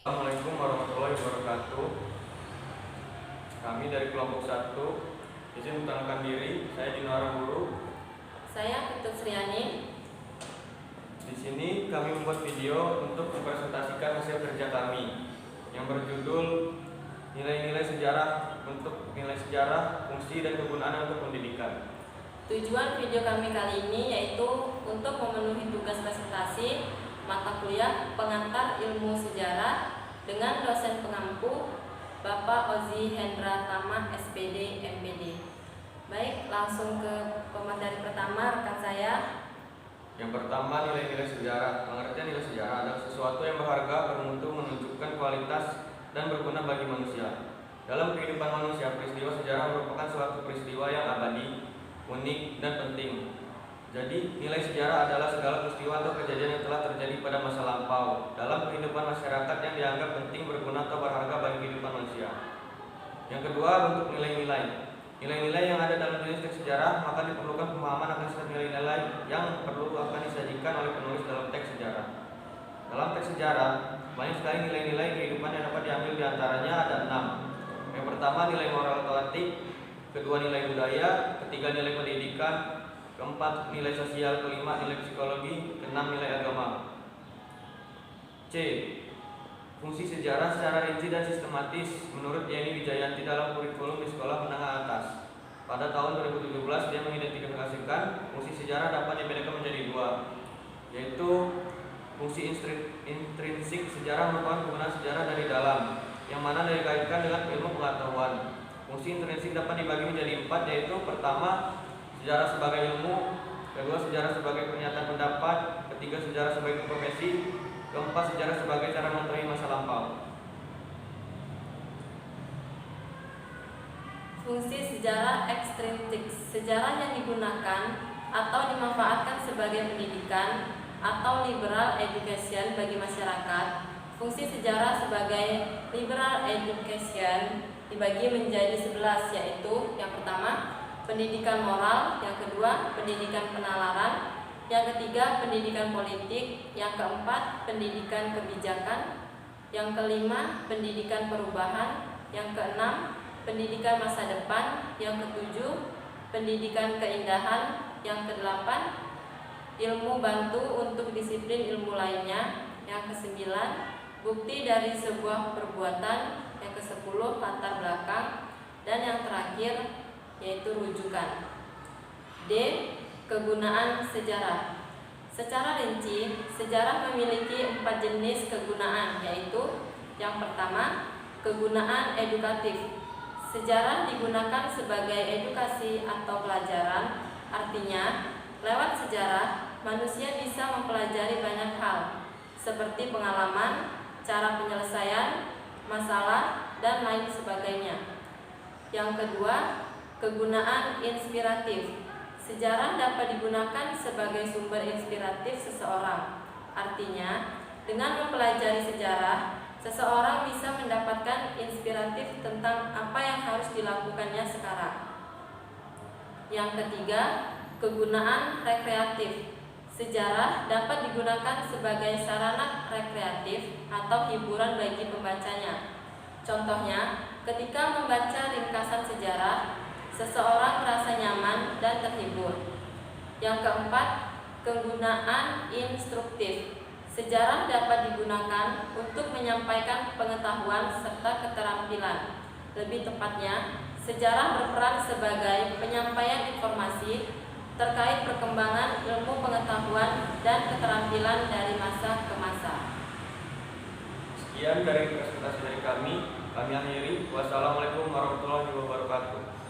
Assalamualaikum warahmatullahi wabarakatuh. Kami dari kelompok 1 izin memperkenalkan diri. Saya Dino Aramburu. Saya Putut Sriani. Di sini kami membuat video untuk mempresentasikan hasil kerja kami yang berjudul nilai-nilai sejarah untuk nilai sejarah, fungsi dan kegunaan untuk pendidikan. Tujuan video kami kali ini yaitu untuk memenuhi tugas presentasi mata kuliah pengantar ilmu sejarah dengan dosen pengampu Bapak Ozi Hendra Tama SPD MPD. Baik, langsung ke pemateri pertama rekan saya. Yang pertama, nilai-nilai sejarah. Pengertian nilai sejarah adalah sesuatu yang berharga, bermutu, menunjukkan kualitas dan berguna bagi manusia. Dalam kehidupan manusia, peristiwa sejarah merupakan suatu peristiwa yang abadi, unik, dan penting. Jadi, nilai sejarah adalah segala peristiwa atau kejadian yang telah terjadi pada masa lampau dalam kehidupan masyarakat yang dianggap penting, berguna, atau berharga bagi kehidupan manusia. Yang kedua, bentuk nilai-nilai. Nilai-nilai yang ada dalam teks sejarah, maka diperlukan pemahaman akan setiap nilai-nilai yang perlu akan disajikan oleh penulis dalam teks sejarah. Dalam teks sejarah, banyak sekali nilai-nilai kehidupan yang dapat diambil, diantaranya ada 6. Yang pertama, nilai moral atau etik. Kedua, nilai budaya. Ketiga, nilai pendidikan. Keempat, nilai sosial. Kelima, nilai psikologi. Keenam, nilai agama. C. Fungsi sejarah secara rinci dan sistematis menurut Yeni Wijayanti dalam kurikulum di sekolah menengah atas. Pada tahun 2017 dia mengidentifikasikan fungsi sejarah dapat dibedakan menjadi 2, yaitu fungsi intrinsik sejarah merupakan penggunaan sejarah dari dalam, yang mana dikaitkan dengan ilmu pengetahuan. Fungsi intrinsik dapat dibagi menjadi 4, yaitu pertama, sejarah sebagai ilmu. Kedua, sejarah sebagai pernyataan pendapat. Ketiga, sejarah sebagai profesi. Keempat, sejarah sebagai cara mengetahui masa lampau. Fungsi sejarah ekstrinsik, sejarah yang digunakan atau dimanfaatkan sebagai pendidikan atau liberal education bagi masyarakat. Fungsi sejarah sebagai liberal education dibagi menjadi 11, yaitu yang pertama, pendidikan moral. Yang kedua, pendidikan penalaran. Yang ketiga, pendidikan politik. Yang keempat, pendidikan kebijakan. Yang kelima, pendidikan perubahan. Yang keenam, pendidikan masa depan. Yang ketujuh, pendidikan keindahan. Yang kedelapan, ilmu bantu untuk disiplin ilmu lainnya. Yang kesembilan, bukti dari sebuah perbuatan. Yang kesepuluh, latar belakang. Dan yang terakhir yaitu rujukan. D. Kegunaan sejarah. Secara rinci, sejarah memiliki 4 jenis kegunaan, yaitu yang pertama, kegunaan edukatif. Sejarah digunakan sebagai edukasi atau pelajaran, artinya lewat sejarah manusia bisa mempelajari banyak hal, seperti pengalaman, cara penyelesaian masalah, dan lain sebagainya. Yang kedua, kegunaan inspiratif. Sejarah dapat digunakan sebagai sumber inspiratif seseorang. Artinya, dengan mempelajari sejarah, seseorang bisa mendapatkan inspiratif tentang apa yang harus dilakukannya sekarang. Yang ketiga, kegunaan rekreatif. Sejarah dapat digunakan sebagai sarana rekreatif atau hiburan bagi pembacanya. Contohnya, ketika membaca ringkasan sejarah, seseorang merasa nyaman dan terhibur. Yang keempat, kegunaan instruktif. Sejarah dapat digunakan untuk menyampaikan pengetahuan serta keterampilan. Lebih tepatnya, sejarah berperan sebagai penyampaian informasi terkait perkembangan ilmu pengetahuan dan keterampilan dari masa ke masa. Sekian dari presentasi dari kami akhiri. Wassalamualaikum warahmatullahi wabarakatuh.